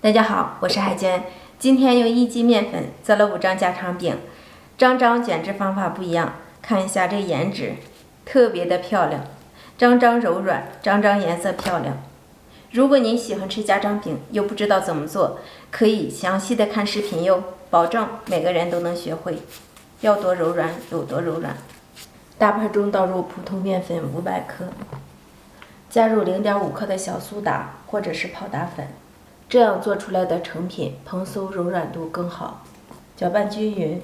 大家好，我是海娟。今天用1斤面粉做了5张家常饼，张张卷制方法不一样。看一下这颜值，特别的漂亮，张张柔软，张张颜色漂亮。如果您喜欢吃家常饼又不知道怎么做，可以详细的看视频哟，保证每个人都能学会，要多柔软有多柔软。大盆中倒入普通面粉500克，加入0.5克的小苏打或者是泡打粉。这样做出来的成品蓬松柔软度更好。搅拌均匀，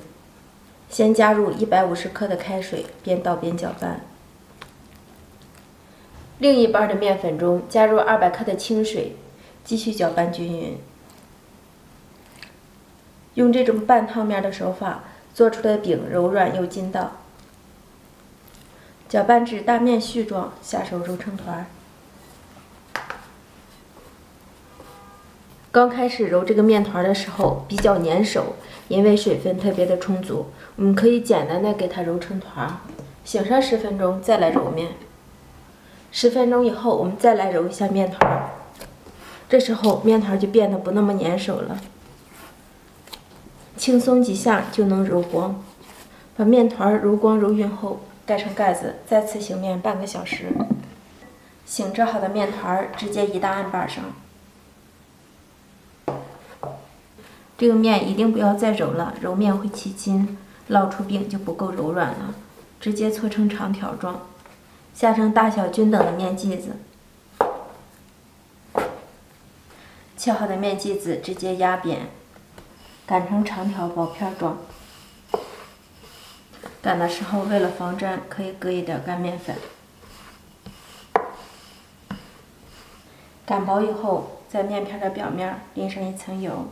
先加入150克的开水，边倒边搅拌。另一半的面粉中加入200克的清水，继续搅拌均匀。用这种半烫面的手法做出的饼柔软又筋道。搅拌至大面絮状，下手揉成团。刚开始揉这个面团的时候比较粘手，因为水分特别的充足。我们可以简单的给它揉成团，醒上10分钟再来揉面。10分钟以后，我们再来揉一下面团，这时候面团就变得不那么粘手了，轻松几下就能揉光。把面团揉光揉匀后，盖上盖子，再次醒面半个小时。醒制好的面团直接移到案板上。这个面一定不要再揉了，揉面会起筋，烙出饼就不够柔软了。直接搓成长条状，下成大小均等的面剂子。切好的面剂子直接压扁，擀成长条薄片状。擀的时候为了防粘，可以搁一点干面粉。擀薄以后，在面片的表面淋上一层油。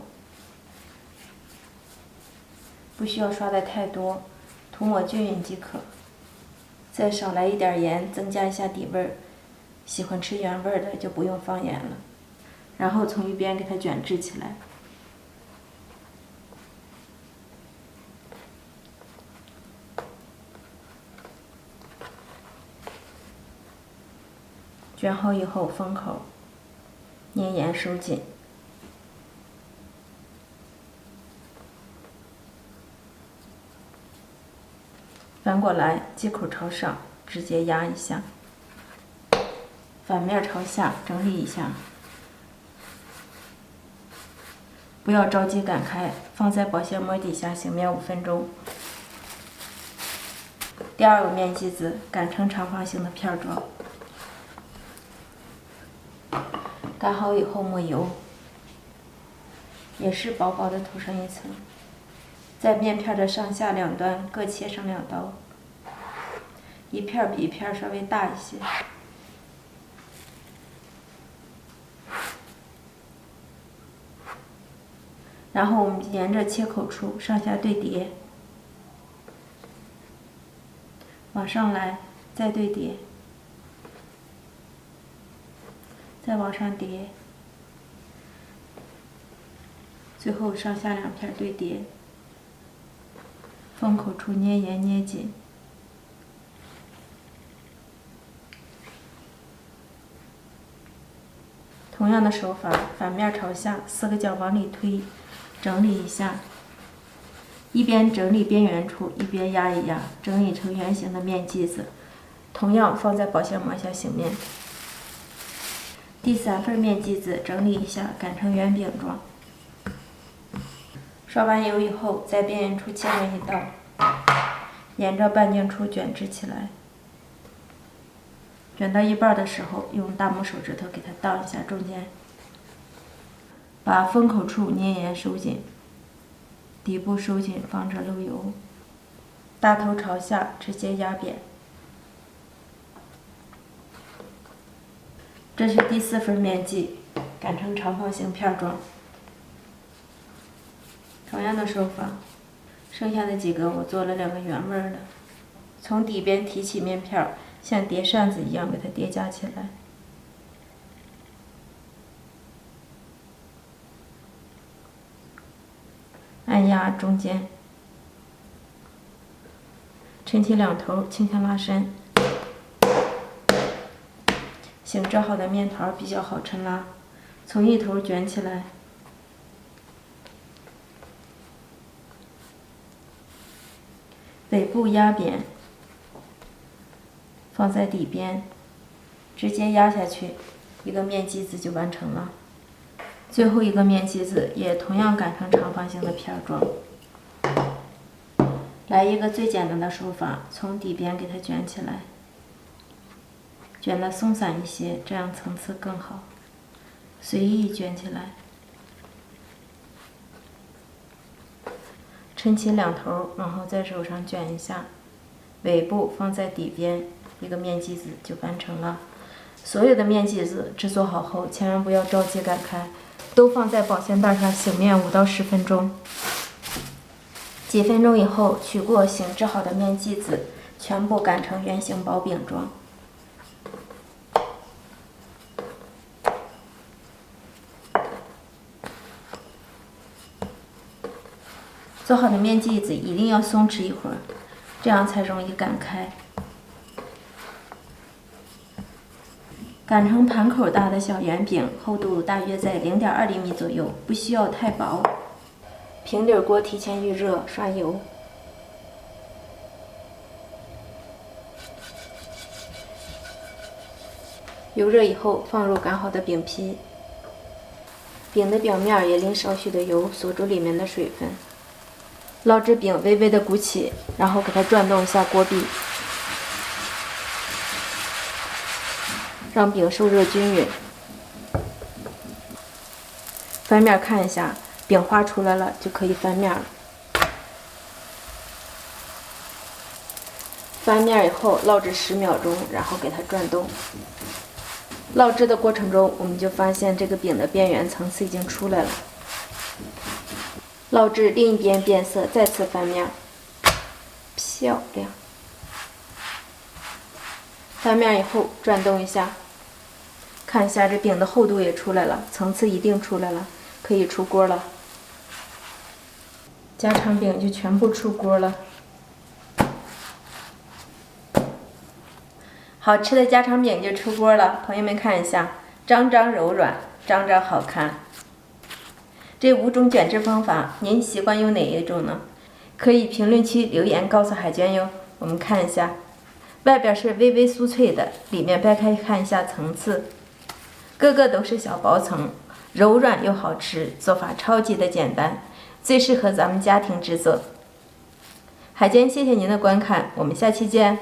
不需要刷的太多，涂抹均匀即可。再少来一点盐，增加一下底味儿。喜欢吃原味的就不用放盐了。然后从一边给它卷制起来。卷好以后封口，粘盐收紧。翻过来，接口朝上，直接压一下，反面朝下整理一下，不要着急擀开，放在保鲜膜底下醒面5分钟。第二个面剂子擀成长方形的片状，擀好以后抹油，也是薄薄的涂上一层。在面片的上下两端各切上2刀，一片比一片稍微大一些。然后我们沿着切口处上下对叠，往上来，再对叠，再往上叠，最后上下2片对叠。封口处捏严捏紧。同样的手法，反面朝下，4个角往里推，整理一下。一边整理边缘处，一边压一压，整理成圆形的面剂子。同样放在保鲜膜下醒面。第3份面剂子整理一下，擀成圆饼状。刷完油以后，在边缘处切成一刀，沿着半径处卷制起来。卷到一半的时候，用大拇手指头给它荡一下中间，把封口处捏严收紧，底部收紧，防止漏油。大头朝下，直接压扁。这是第4份面剂，擀成长方形片状。同样的手法，剩下的几个我做了2个原味的，从底边提起面片，像叠扇子一样给它叠加起来。按压中间，抻起2头，轻轻拉伸。醒制好的面团比较好抻拉，从一头卷起来，尾部压扁，放在底边，直接压下去，一个面剂子就完成了。最后一个面剂子也同样擀成长方形的片状。来一个最简单的手法，从底边给它卷起来，卷得松散一些，这样层次更好。随意卷起来，抻起两头，然后在手上卷一下，尾部放在底边，一个面剂子就完成了。所有的面剂子制作好后，千万不要着急擀开，都放在保鲜袋上醒面5到10分钟。几分钟以后，取过醒制好的面剂子，全部擀成圆形薄饼状。做好的面剂子一定要松弛一会儿，这样才容易擀开。擀成盘口大的小圆饼，厚度大约在0.2厘米左右，不需要太薄。平底锅提前预热，刷油。油热以后，放入擀好的饼皮，饼的表面也淋少许的油，锁住里面的水分。烙制饼微微的鼓起，然后给它转动一下锅壁，让饼受热均匀。翻面看一下，饼花出来了就可以翻面了。翻面以后烙制10秒钟，然后给它转动。烙制的过程中，我们就发现这个饼的边缘层次已经出来了。烙至另一边变色，再次翻面，漂亮。翻面以后转动一下，看一下这饼的厚度也出来了，层次一定出来了，可以出锅了。家常饼就全部出锅了。好吃的家常饼就出锅了，朋友们看一下，张张柔软，张张好看。这5种卷制方法，您习惯用哪一种呢？可以评论区留言告诉海娟哟。我们看一下，外边是微微酥脆的，里面掰开看一下层次，个个都是小薄层，柔软又好吃，做法超级的简单，最适合咱们家庭制作。海娟谢谢您的观看，我们下期见。